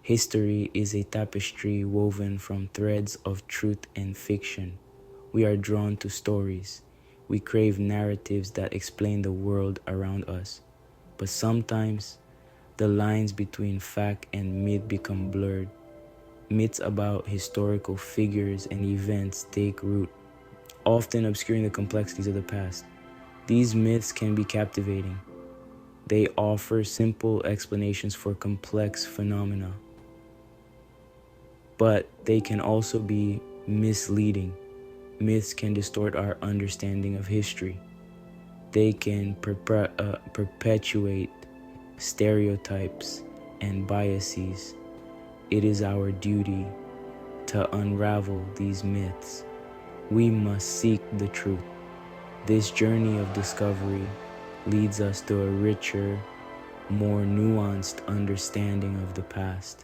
History is a tapestry woven from threads of truth and fiction. We are drawn to stories. We crave narratives that explain the world around us. But sometimes, the lines between fact and myth become blurred. Myths about historical figures and events take root, often obscuring the complexities of the past. These myths can be captivating. They offer simple explanations for complex phenomena, but they can also be misleading. Myths can distort our understanding of history. They can perpetuate stereotypes and biases. It is our duty to unravel these myths. We must seek the truth. This journey of discovery leads us to a richer, more nuanced understanding of the past.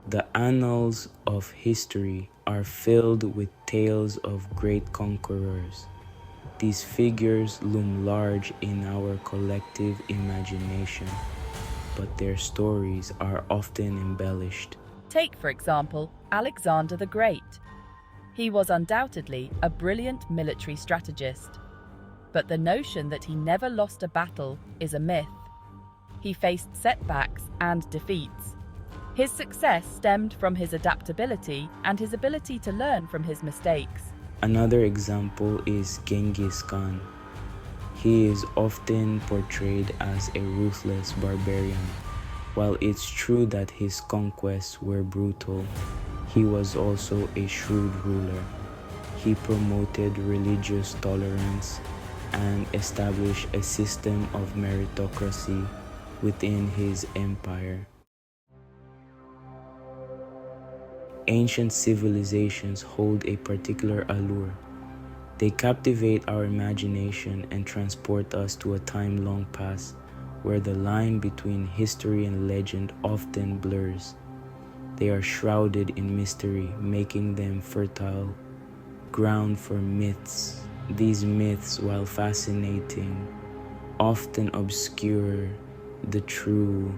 The annals of history are filled with tales of great conquerors. These figures loom large in our collective imagination, but their stories are often embellished. Take, for example, Alexander the Great. He was undoubtedly a brilliant military strategist, but the notion that he never lost a battle is a myth. He faced setbacks and defeats. His success stemmed from his adaptability and his ability to learn from his mistakes. Another example is Genghis Khan. He is often portrayed as a ruthless barbarian. While it's true that his conquests were brutal, he was also a shrewd ruler. He promoted religious tolerance and established a system of meritocracy within his empire. Ancient civilizations hold a particular allure. They captivate our imagination and transport us to a time long past where the line between history and legend often blurs. They are shrouded in mystery, making them fertile ground for myths. These myths, while fascinating, often obscure the true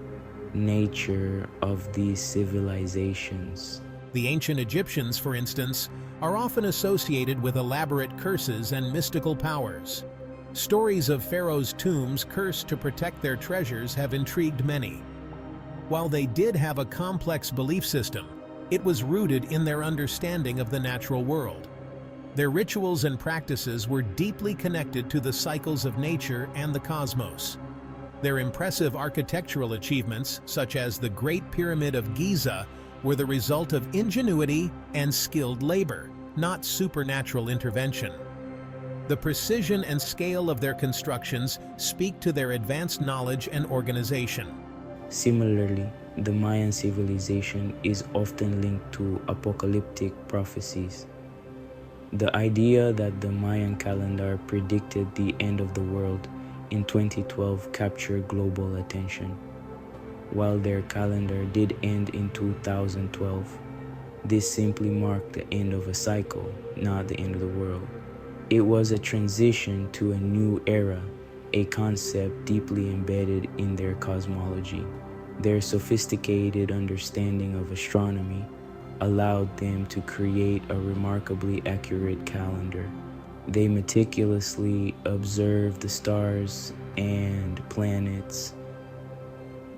nature of these civilizations. The ancient Egyptians, for instance, are often associated with elaborate curses and mystical powers. Stories of pharaohs' tombs cursed to protect their treasures have intrigued many. While they did have a complex belief system, it was rooted in their understanding of the natural world. Their rituals and practices were deeply connected to the cycles of nature and the cosmos. Their impressive architectural achievements, such as the Great Pyramid of Giza, were the result of ingenuity and skilled labor, not supernatural intervention. The precision and scale of their constructions speak to their advanced knowledge and organization. Similarly, the Mayan civilization is often linked to apocalyptic prophecies. The idea that the Mayan calendar predicted the end of the world in 2012 captured global attention. While their calendar did end in 2012, this simply marked the end of a cycle, not the end of the world. It was a transition to a new era, a concept deeply embedded in their cosmology. Their sophisticated understanding of astronomy allowed them to create a remarkably accurate calendar. They meticulously observed the stars and planets,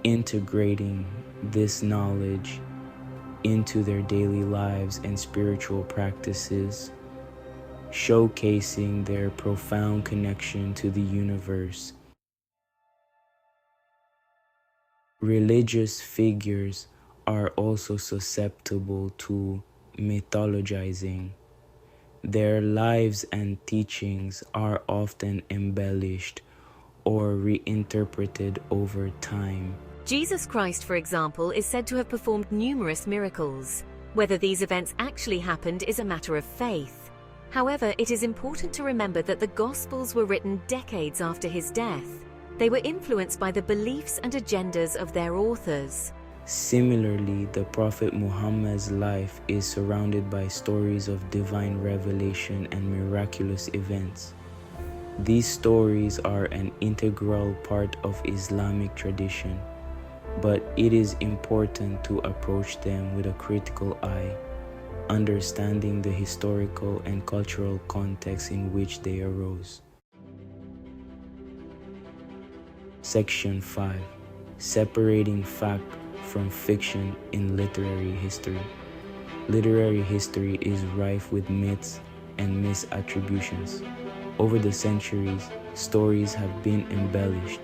integrating this knowledge into their daily lives and spiritual practices, showcasing their profound connection to the universe. Religious figures are also susceptible to mythologizing. Their lives and teachings are often embellished or reinterpreted over time. Jesus Christ, for example, is said to have performed numerous miracles. Whether these events actually happened is a matter of faith. However, it is important to remember that the Gospels were written decades after his death. They were influenced by the beliefs and agendas of their authors. Similarly, the Prophet Muhammad's life is surrounded by stories of divine revelation and miraculous events. These stories are an integral part of Islamic tradition. but it is important to approach them with a critical eye, understanding the historical and cultural context in which they arose. Section 5. Separating fact from fiction in literary history. Literary history is rife with myths and misattributions. Over the centuries, stories have been embellished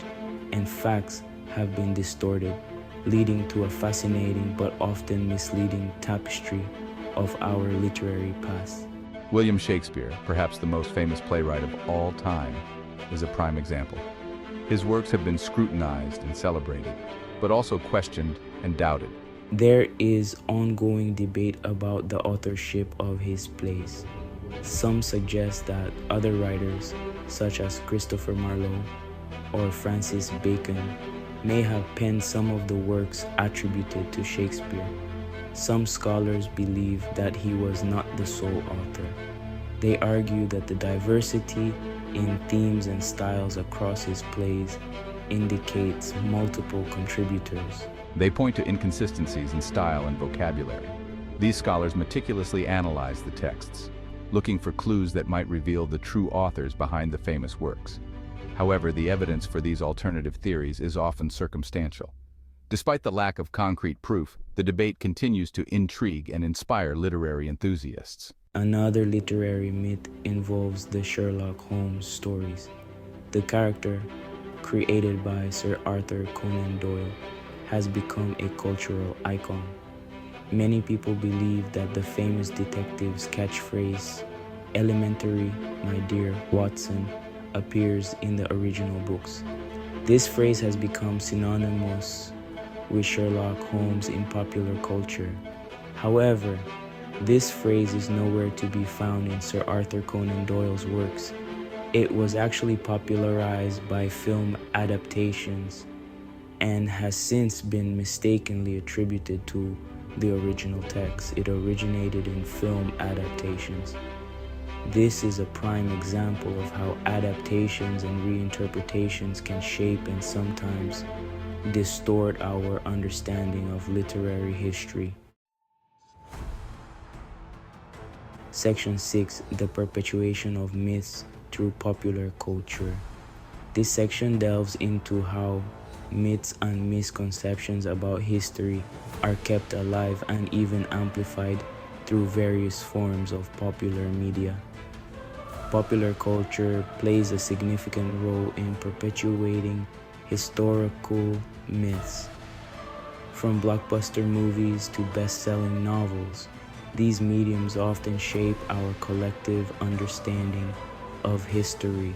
and facts have been distorted, leading to a fascinating but often misleading tapestry of our literary past. William Shakespeare, perhaps the most famous playwright of all time, is a prime example. His works have been scrutinized and celebrated, but also questioned and doubted. There is ongoing debate about the authorship of his plays. Some suggest that other writers, such as Christopher Marlowe or Francis Bacon, may have penned some of the works attributed to Shakespeare. Some scholars believe that he was not the sole author. They argue that the diversity in themes and styles across his plays indicates multiple contributors. They point to inconsistencies in style and vocabulary. These scholars meticulously analyze the texts, looking for clues that might reveal the true authors behind the famous works. However, the evidence for these alternative theories is often circumstantial. Despite the lack of concrete proof, the debate continues to intrigue and inspire literary enthusiasts. Another literary myth involves the Sherlock Holmes stories. The character, created by Sir Arthur Conan Doyle, has become a cultural icon. Many people believe that the famous detective's catchphrase, "Elementary, my dear Watson," appears in the original books. This phrase has become synonymous with Sherlock Holmes in popular culture. However, this phrase is nowhere to be found in Sir Arthur Conan Doyle's works. It was actually popularized by film adaptations and has since been mistakenly attributed to the original text. It originated in film adaptations. This is a prime example of how adaptations and reinterpretations can shape and sometimes distort our understanding of literary history. Section 6. The perpetuation of myths through popular culture. This section delves into how myths and misconceptions about history are kept alive and even amplified through various forms of popular media. Popular culture plays a significant role in perpetuating historical myths. From blockbuster movies to best-selling novels, these mediums often shape our collective understanding of history,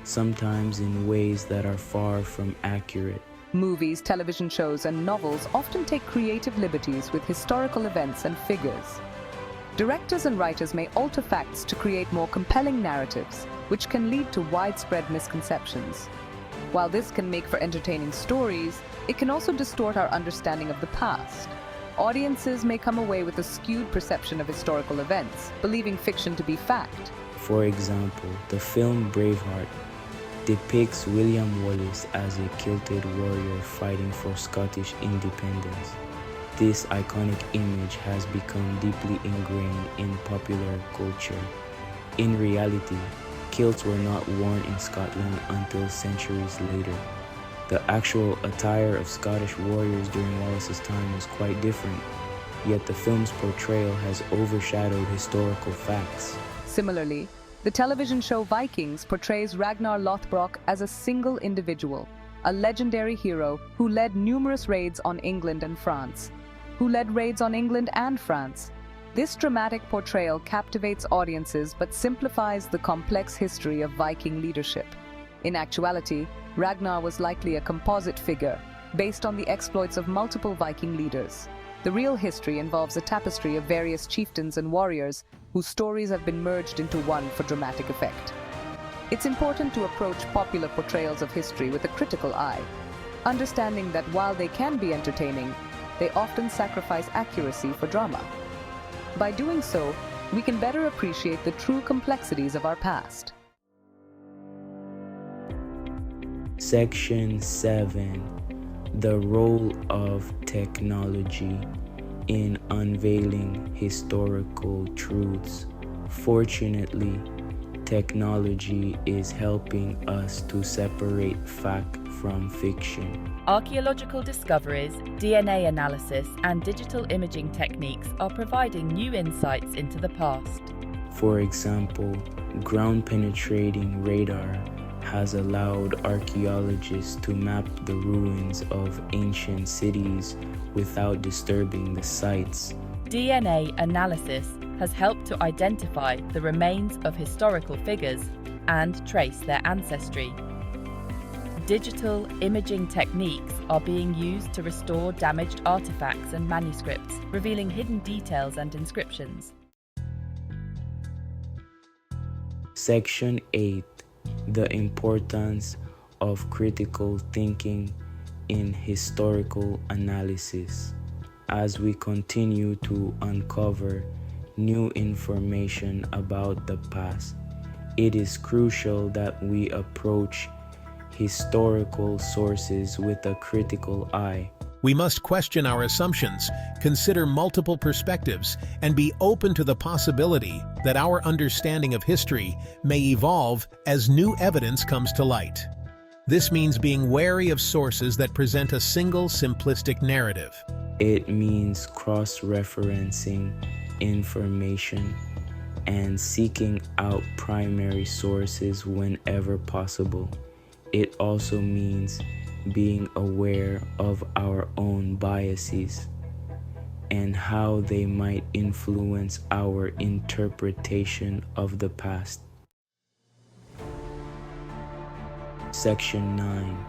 sometimes in ways that are far from accurate. Movies, television shows, and novels often take creative liberties with historical events and figures. Directors and writers may alter facts to create more compelling narratives, which can lead to widespread misconceptions. While this can make for entertaining stories, it can also distort our understanding of the past. Audiences may come away with a skewed perception of historical events, believing fiction to be fact. For example, the film Braveheart depicts William Wallace as a kilted warrior fighting for Scottish independence. This iconic image has become deeply ingrained in popular culture. In reality, kilts were not worn in Scotland until centuries later. The actual attire of Scottish warriors during Wallace's time was quite different, yet the film's portrayal has overshadowed historical facts. Similarly, the television show Vikings portrays Ragnar Lothbrok as a single individual, a legendary hero who led numerous raids on England and France. This dramatic portrayal captivates audiences but simplifies the complex history of Viking leadership. In actuality, Ragnar was likely a composite figure, based on the exploits of multiple Viking leaders. The real history involves a tapestry of various chieftains and warriors whose stories have been merged into one for dramatic effect. It's important to approach popular portrayals of history with a critical eye, understanding that while they can be entertaining, they often sacrifice accuracy for drama. By doing so, we can better appreciate the true complexities of our past. Section 7. The role of technology in unveiling historical truths. Fortunately, technology is helping us to separate fact from fiction. Archaeological discoveries, DNA analysis, and digital imaging techniques are providing new insights into the past. For example, ground-penetrating radar has allowed archaeologists to map the ruins of ancient cities without disturbing the sites. DNA analysis has helped to identify the remains of historical figures and trace their ancestry. Digital imaging techniques are being used to restore damaged artifacts and manuscripts, revealing hidden details and inscriptions. Section 8. The importance of critical thinking in historical analysis. As we continue to uncover new information about the past, it is crucial that we approach historical sources with a critical eye. We must question our assumptions, consider multiple perspectives, and be open to the possibility that our understanding of history may evolve as new evidence comes to light. This means being wary of sources that present a single simplistic narrative. It means cross-referencing information and seeking out primary sources whenever possible. It also means being aware of our own biases and how they might influence our interpretation of the past. Section 9.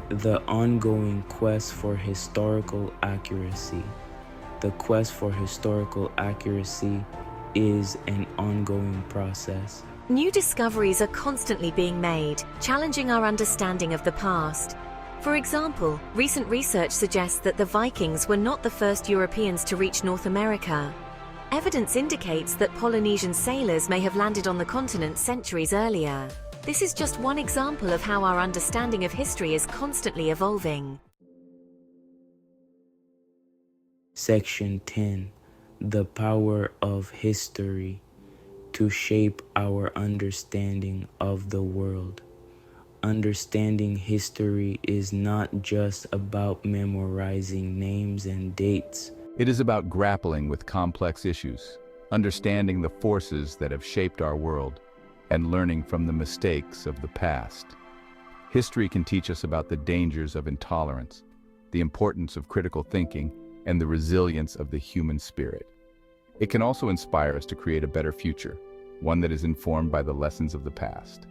The ongoing quest for historical accuracy. The quest for historical accuracy is an ongoing process. New discoveries are constantly being made, challenging our understanding of the past. For example, recent research suggests that the Vikings were not the first Europeans to reach North America. Evidence indicates that Polynesian sailors may have landed on the continent centuries earlier. This is just one example of how our understanding of history is constantly evolving. Section 10. The power of history to shape our understanding of the world. Understanding history is not just about memorizing names and dates. It is about grappling with complex issues, understanding the forces that have shaped our world, and learning from the mistakes of the past. History can teach us about the dangers of intolerance, the importance of critical thinking, and the resilience of the human spirit. It can also inspire us to create a better future, one that is informed by the lessons of the past.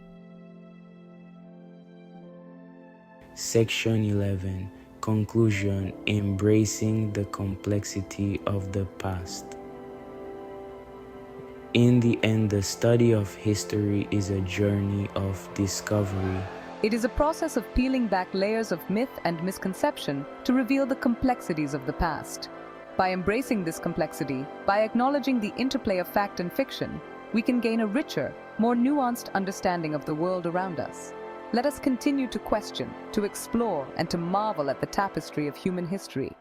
Section 11. Conclusion. Embracing the complexity of the past. In the end, the study of history is a journey of discovery. It is a process of peeling back layers of myth and misconception to reveal the complexities of the past. By embracing this complexity, by acknowledging the interplay of fact and fiction, we can gain a richer, more nuanced understanding of the world around us. Let us continue to question, to explore, and to marvel at the tapestry of human history.